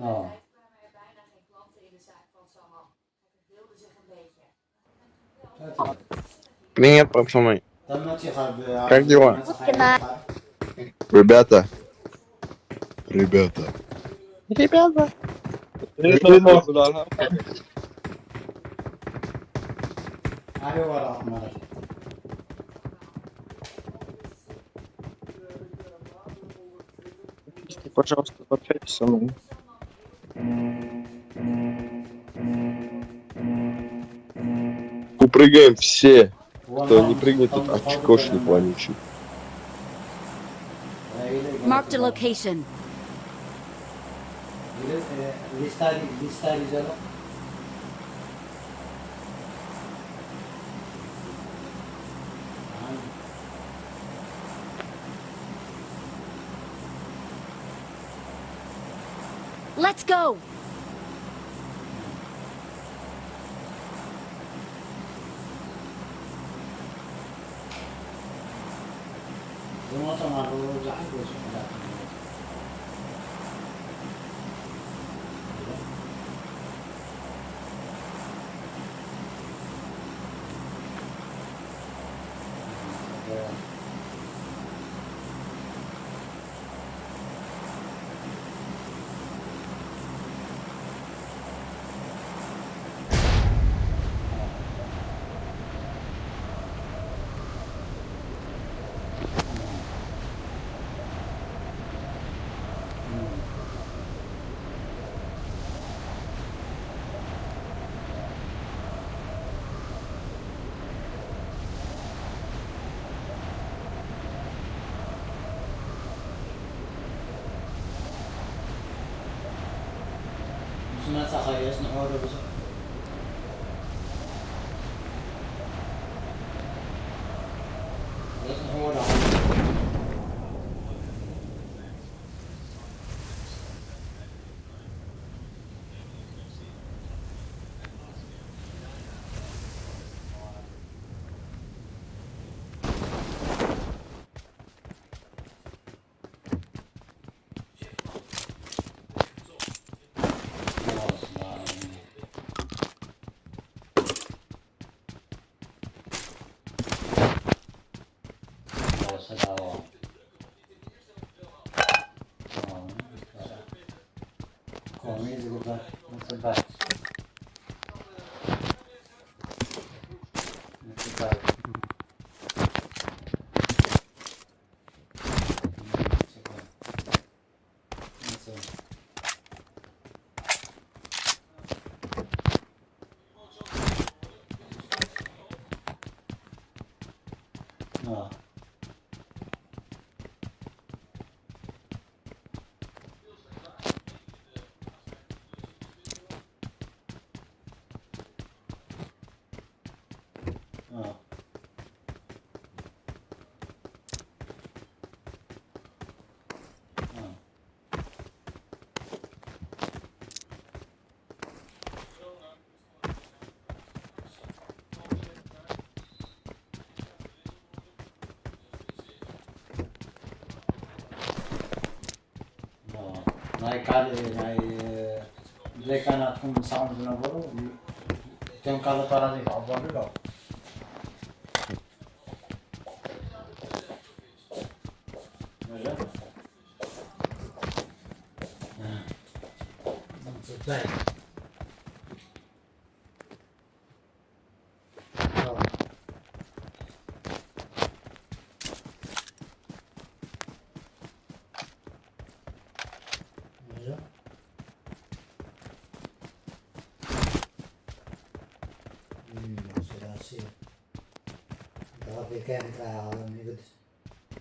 Oh. Привет, пацаны. Как дела? Вот кина. Ребята. Ребята. Ребята. Пожалуйста, пообщайтесь со мной. Упрыгаем все. Кто не прыгнет, тот отчекошник вонючий. Marked a location. Let's go.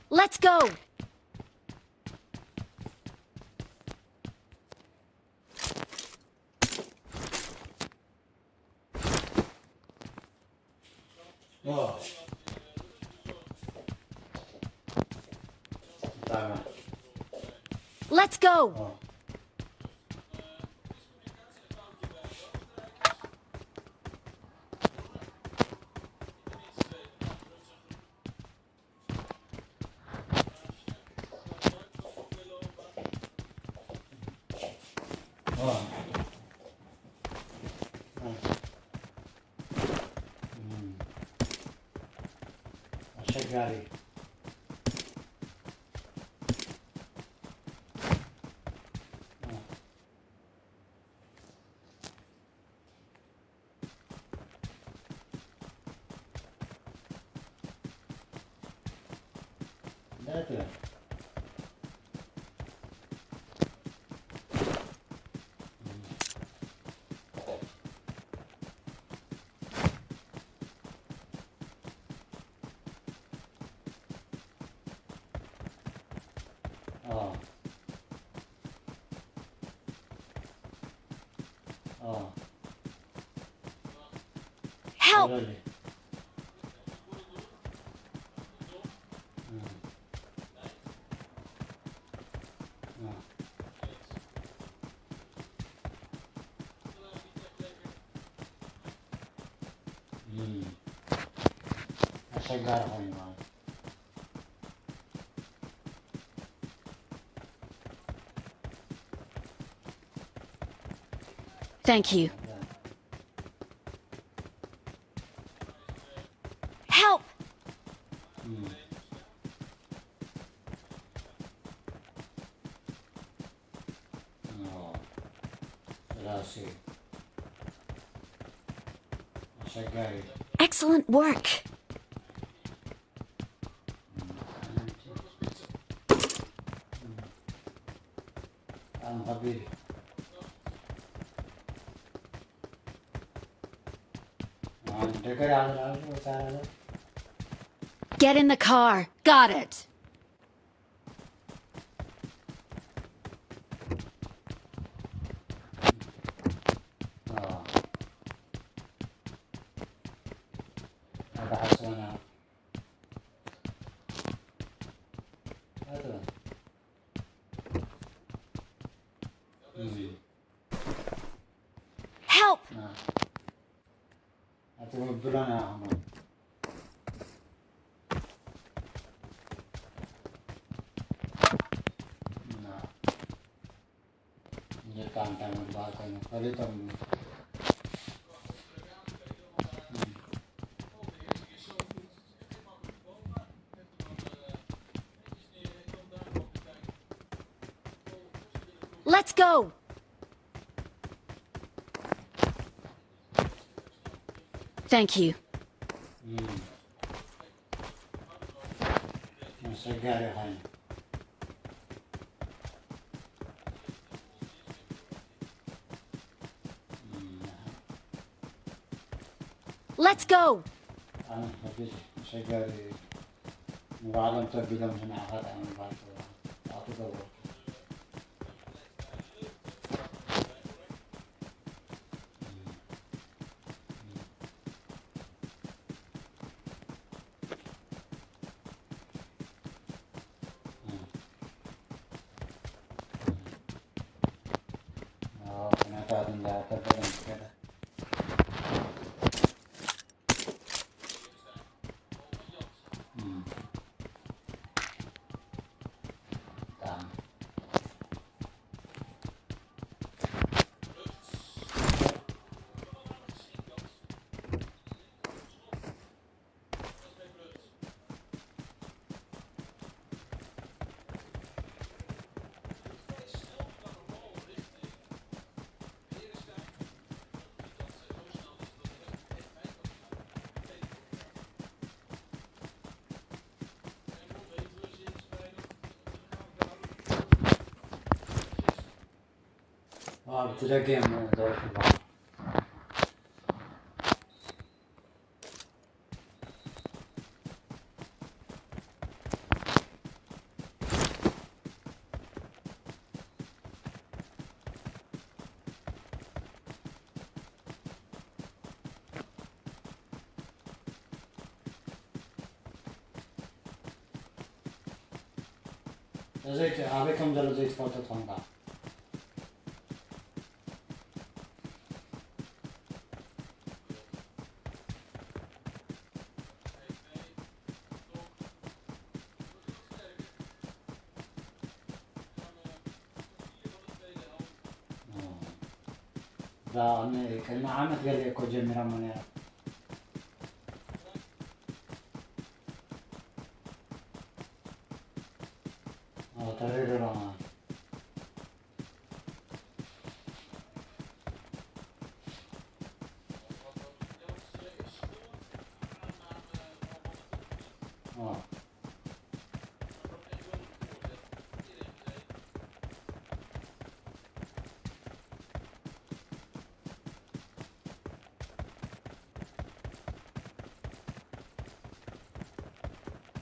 Let's go. Let's go. 어. 음. 색깔이. 네네. 어. 어. Help! 그러지. 어. 색깔 하는 거. Thank you. Help! 어. 그렇지. 색깔이. Excellent work. 안가비. 댓글이 하더라고 잘하네. Get in the car. Got it. 어. 나도 할수 있나? 나도. Help! 어. 나도 불안해 한번. 이제 깜깜한 바다는 그래도 Let's go. Thank you. 색깔이 하네. Let's go. 아니 어디 색깔이 와는 또 비dom이 나가다는 거 나도 그렇고. 나타든가 나타든 그래. 다음. 드래기 한번 넣어봐. avec comme dans le foto tonga. ذا كلمة عامة قال لي كوجي ميرامون يا تغير رمان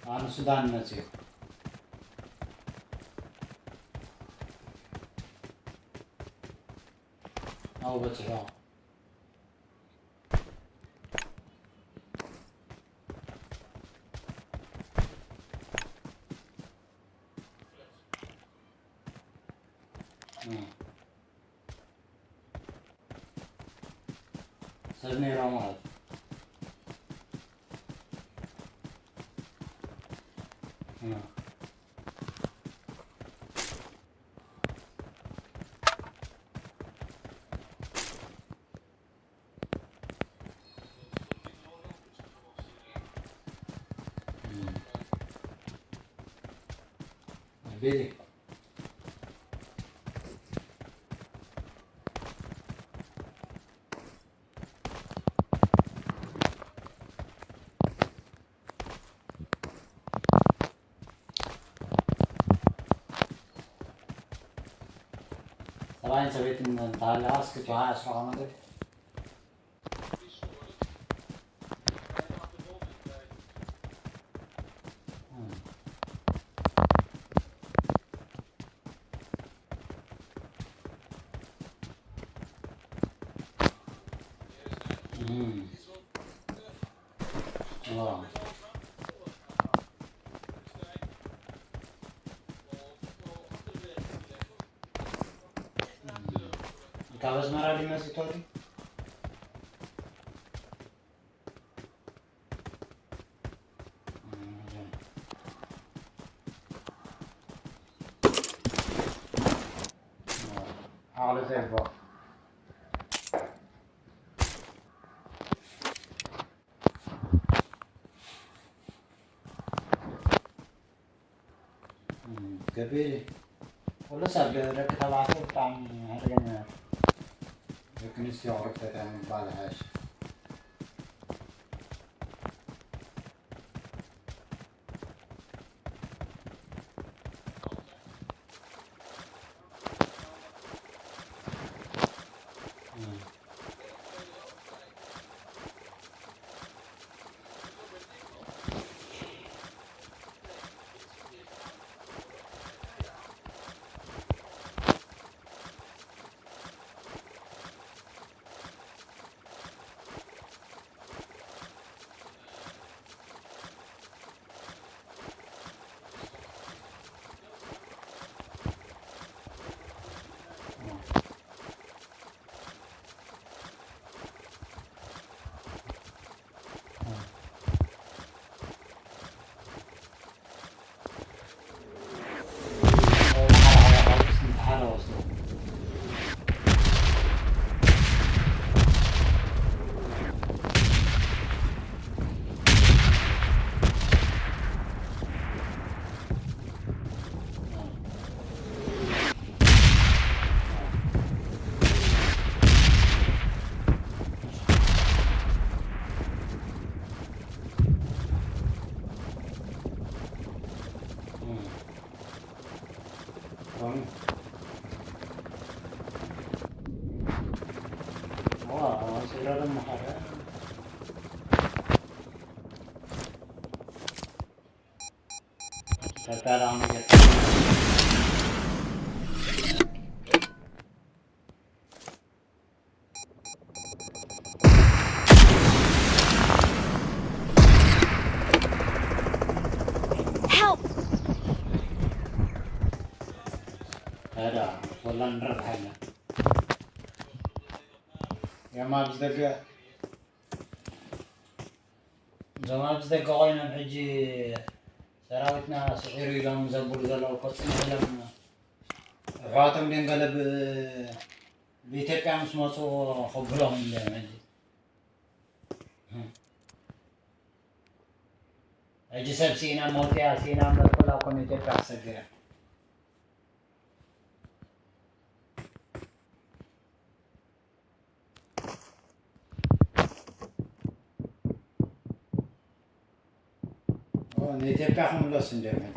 أنا السودان نسيو أو بتشرا سرني رماد بيلي طبعا سويت ان تعال اسكت وعايش رمضان कागज मारा ली मैं सितोरी على زي الباب قبيلي ولا سابق لك تبعته بتاع هرجنا لكن استيعرفت تعمل بعد هاش Help! هذا والله نربح هنا يا ما بصدق زمان بصدق قاينا بحجي سراوتنا سعيرو يلام زبور زلو قصنا لهم حواتم دين قلب بኢትዮጵያ ምስ መፁ ከብሎም እንጂ እጅ ሰብ ሲና ሞትያ ሲና መርቆላ ኮን ኢትዮጵያ አሰገረ ኢትዮጵያ ሁሉስ እንደምን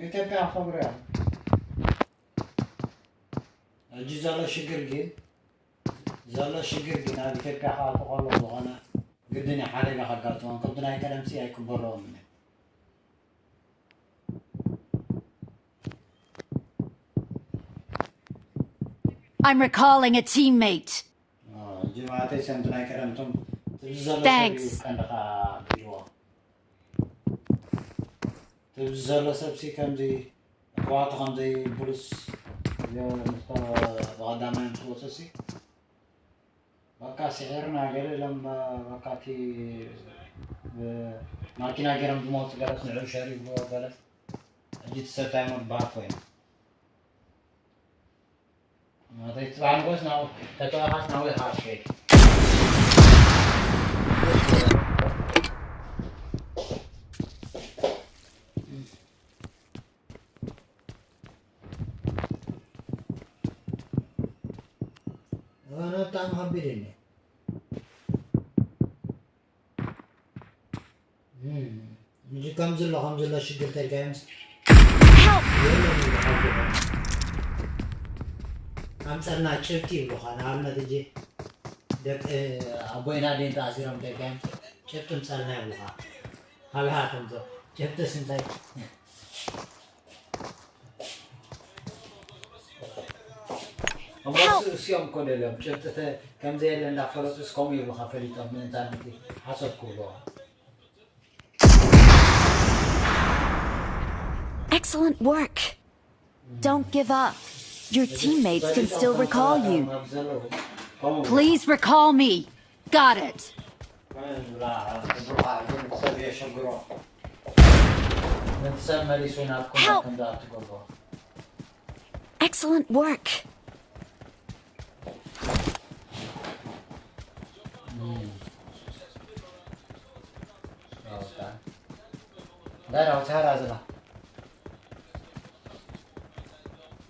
ኢትዮጵያ ኸብረ እጅ ዘሎ ሽግር ግን ኣብ ኢትዮጵያ ከዓ ተቆሎ ዝኾነ ግድን ሓደጋ ከጋጥሞም ከምቲ ናይ ቀደምሲ ኣይክበረዎም I'm recalling a teammate. جماعتي سنتنا كرمتم Thanks. تبزل سبسي كمزي قوات خمزي بولس بغدامة يمسوسسي بقى سعرنا غير لما بقاتي ماكينة غيرم دموت غلط نعو شاري بلو غلط جيت ستايمر باكوين ما تطلع نقص ناو تطلع خاص ناوي خاص كي أنا تام هبيرني نجي كم زلا شجر تركيمس أمسرنا شفتي بخان عمنا تجي دك أبوينا دين تأثيرهم تركيمس شفتم سرنا بخان هل هاتم تو شفت سنتاي بس سيوم كل اليوم شفت كم زي اللي ندخله سكوم يبغى فريق من تانتي حسب كله Excellent work. Don't give up. Your teammates can still recall you. Please recall me. Got it. Help. Excellent work. Đây đâu xa ra rồi.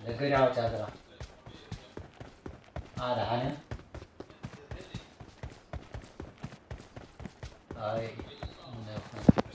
Để cứ đâu xa rồi. Đã nữa. Rồi.